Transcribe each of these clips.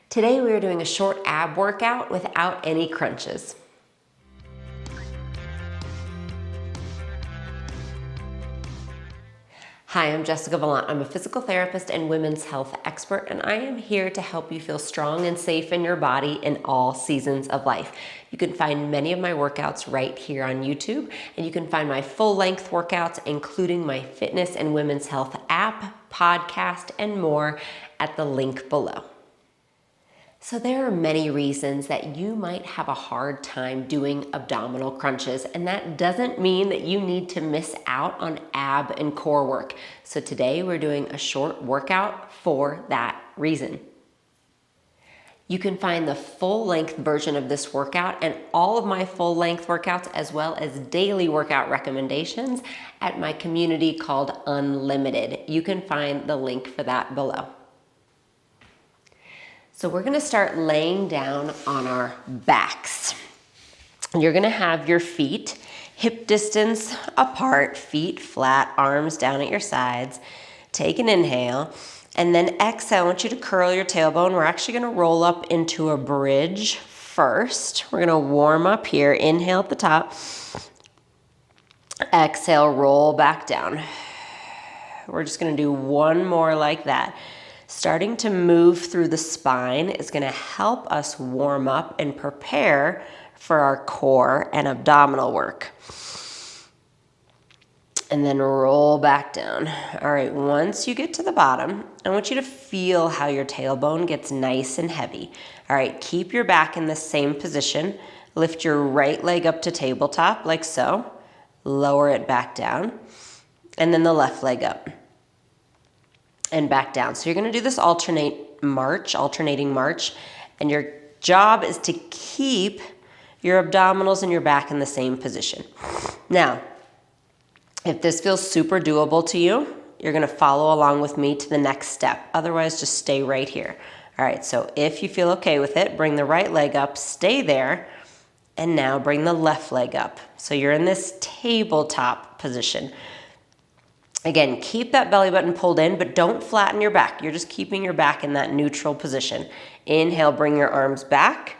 Today we are doing a short ab workout without any crunches. Hi, I'm Jessica Valant. I'm a physical therapist and women's health expert, and I am here to help you feel strong and safe in your body in all seasons of life. You can find many of my workouts right here on YouTube, and you can find my full-length workouts, including my fitness and women's health app, podcast, and more at the link below. So there are many reasons that you might have a hard time doing abdominal crunches, and that doesn't mean that you need to miss out on ab and core work. So today we're doing a short workout for that reason. You can find the full-length version of this workout and all of my full-length workouts as well as daily workout recommendations at my community called Unlimited. You can find the link for that below. So we're gonna start laying down on our backs. You're gonna have your feet hip distance apart, feet flat, arms down at your sides. Take an inhale, and then exhale. I want you to curl your tailbone. We're actually gonna roll up into a bridge first. We're gonna warm up here. Inhale at the top. Exhale, roll back down. We're just gonna do one more like that. Starting to move through the spine is going to help us warm up and prepare for our core and abdominal work. And then roll back down. All right, once you get to the bottom, I want you to feel how your tailbone gets nice and heavy. All right, keep your back in the same position. Lift your right leg up to tabletop like so. Lower it back down. And then the left leg up. And back down. So you're gonna do this alternating march, and your job is to keep your abdominals and your back in the same position. Now, if this feels super doable to you, you're gonna follow along with me to the next step. Otherwise, just stay right here. All right, so if you feel okay with it, bring the right leg up, stay there, and now bring the left leg up. So you're in this tabletop position. Again, keep that belly button pulled in, but don't flatten your back. You're just keeping your back in that neutral position. Inhale, bring your arms back.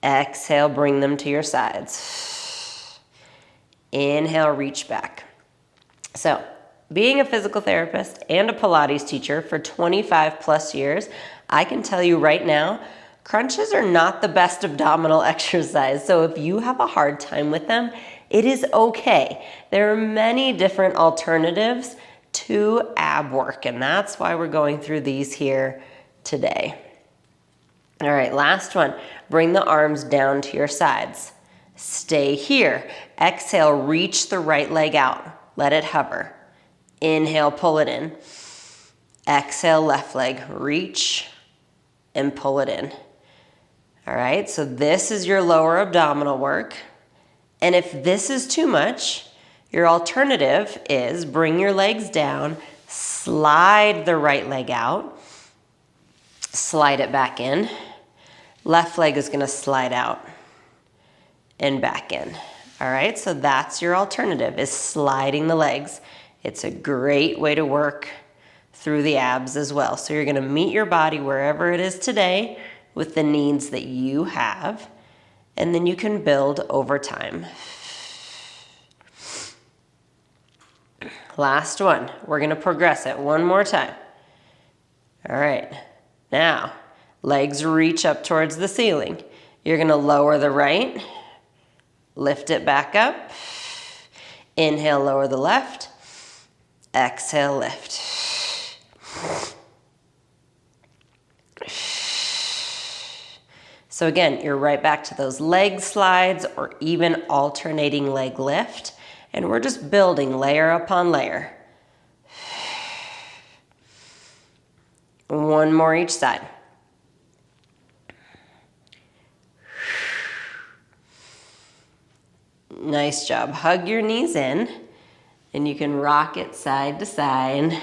Exhale, bring them to your sides. Inhale, reach back. So, being a physical therapist and a Pilates teacher for 25 plus years, I can tell you right now, crunches are not the best abdominal exercise. So if you have a hard time with them, it is okay. There are many different alternatives to ab work, and that's why we're going through these here today. All right, last one. Bring the arms down to your sides. Stay here. Exhale, reach the right leg out. Let it hover. Inhale, pull it in. Exhale, left leg, reach and pull it in. All right, so this is your lower abdominal work. And if this is too much, your alternative is bring your legs down, slide the right leg out, slide it back in. Left leg is gonna slide out and back in. All right, so that's your alternative, is sliding the legs. It's a great way to work through the abs as well. So you're gonna meet your body wherever it is today with the needs that you have, and then you can build over time. Last one. We're gonna progress it one more time. All right. Now, legs reach up towards the ceiling. You're gonna lower the right, lift it back up. Inhale, lower the left. Exhale, lift. So again, you're right back to those leg slides or even alternating leg lift. And we're just building layer upon layer. One more each side. Nice job. Hug your knees in, and you can rock it side to side.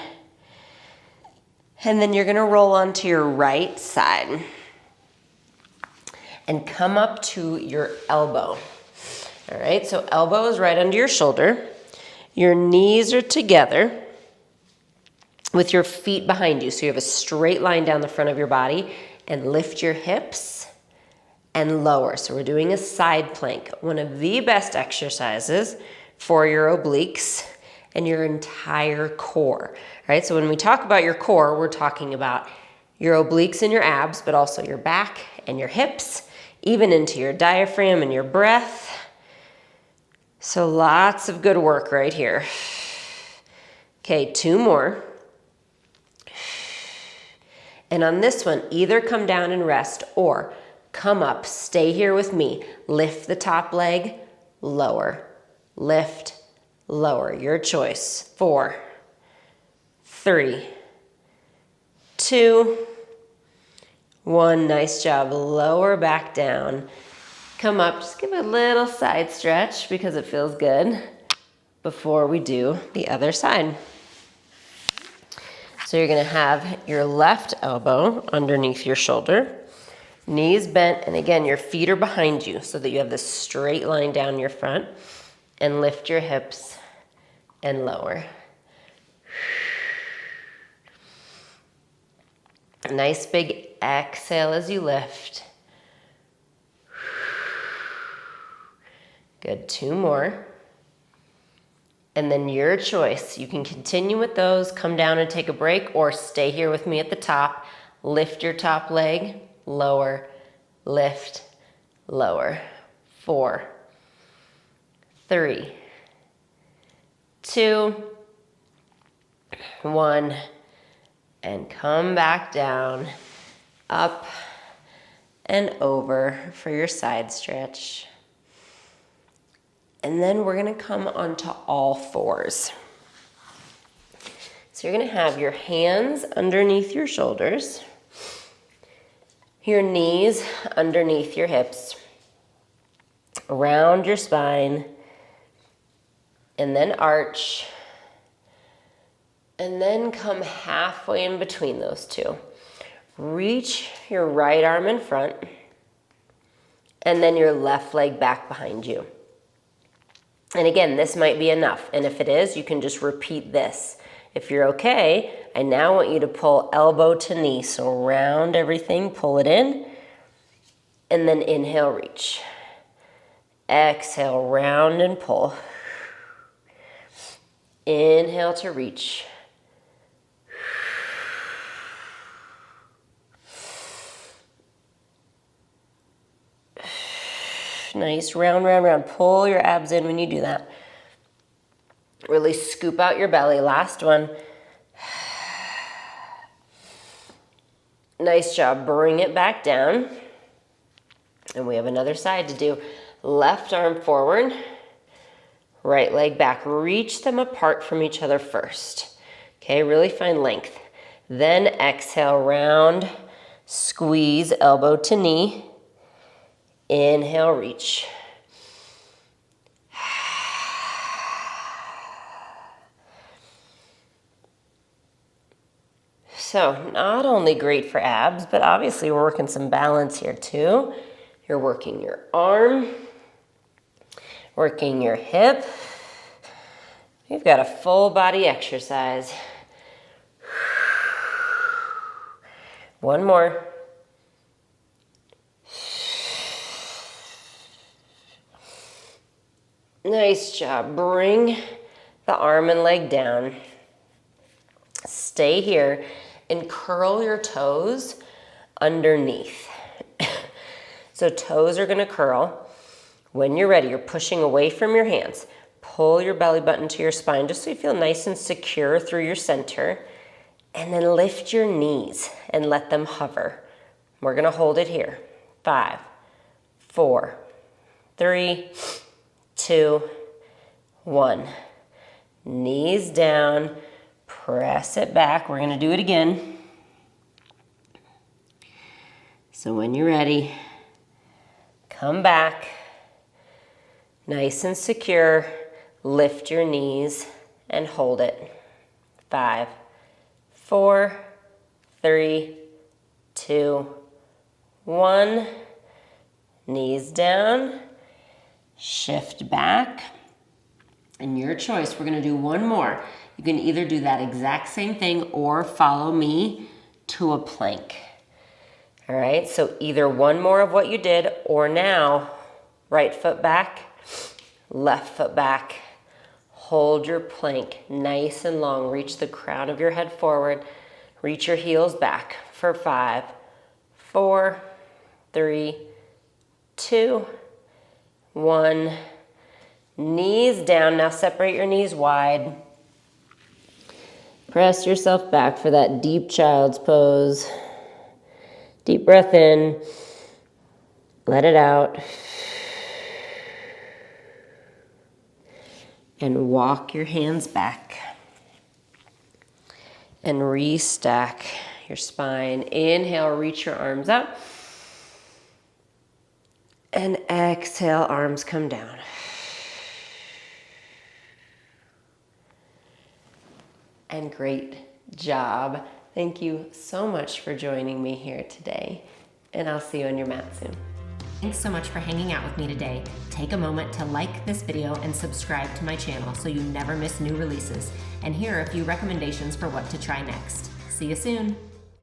And then you're gonna roll onto your right side and come up to your elbow. All right, so elbow is right under your shoulder. Your knees are together. with your feet behind you. So you have a straight line down the front of your body. and lift your hips and lower. So we're doing a side plank, one of the best exercises for your obliques and your entire core, right? So when we talk about your core, we're talking about your obliques and your abs, but also your back and your hips, even into your diaphragm and your breath. So lots of good work right here. Okay, 2 more. And on this one, either come down and rest or come up, stay here with me. Lift the top leg, lower, lift, lower, your choice. 4, 3, 2, 1, nice job. Lower back down. Come up, just give a little side stretch because it feels good before we do the other side. So you're gonna have your left elbow underneath your shoulder, knees bent, and again, your feet are behind you so that you have this straight line down your front, and lift your hips and lower. Nice big exhale as you lift. Good, 2 more. And then your choice. You can continue with those, come down and take a break, or stay here with me at the top. Lift your top leg, lower, lift, lower. 4, 3, 2, 1, and come back down, up and over for your side stretch. And then we're gonna come onto all fours. So you're gonna have your hands underneath your shoulders, your knees underneath your hips, around your spine, and then arch, and then come halfway in between those two. Reach your right arm in front, and then your left leg back behind you. And again, this might be enough. And if it is, you can just repeat this. If you're okay, I now want you to pull elbow to knee. So round everything, pull it in, and then inhale, reach. Exhale, round and pull. Inhale to reach. Nice, round, round, round. Pull your abs in when you do that. Really scoop out your belly. Last one. Nice job. Bring it back down. And we have another side to do. Left arm forward, right leg back. Reach them apart from each other first. Okay, really find length. Then exhale, round, squeeze, elbow to knee. Inhale, reach. So not only great for abs, but obviously we're working some balance here too. You're working your arm, working your hip. You've got a full body exercise. One more. Nice job. Bring the arm and leg down. Stay here and curl your toes underneath. So toes are gonna curl. When you're ready, you're pushing away from your hands. Pull your belly button to your spine just so you feel nice and secure through your center. And then lift your knees and let them hover. We're gonna hold it here. 5, 4, 3, 2, 1. Knees down, press it back. We're gonna do it again. So when you're ready, come back, nice and secure. Lift your knees and hold it. 5, 4, 3, 2, 1. Knees down. Shift back, and your choice. We're gonna do one more. You can either do that exact same thing or follow me to a plank. All right, so either one more of what you did, or now, right foot back, left foot back. Hold your plank nice and long. Reach the crown of your head forward. Reach your heels back for 5, 4, 3, 2, 1. Knees down. Now separate your knees wide. Press yourself back for that deep child's pose. Deep breath in. Let it out. And walk your hands back. And restack your spine. Inhale, reach your arms up. And exhale, arms come down. And great job. Thank you so much for joining me here today. And I'll see you on your mat soon. Thanks so much for hanging out with me today. Take a moment to like this video and subscribe to my channel so you never miss new releases. And here are a few recommendations for what to try next. See you soon.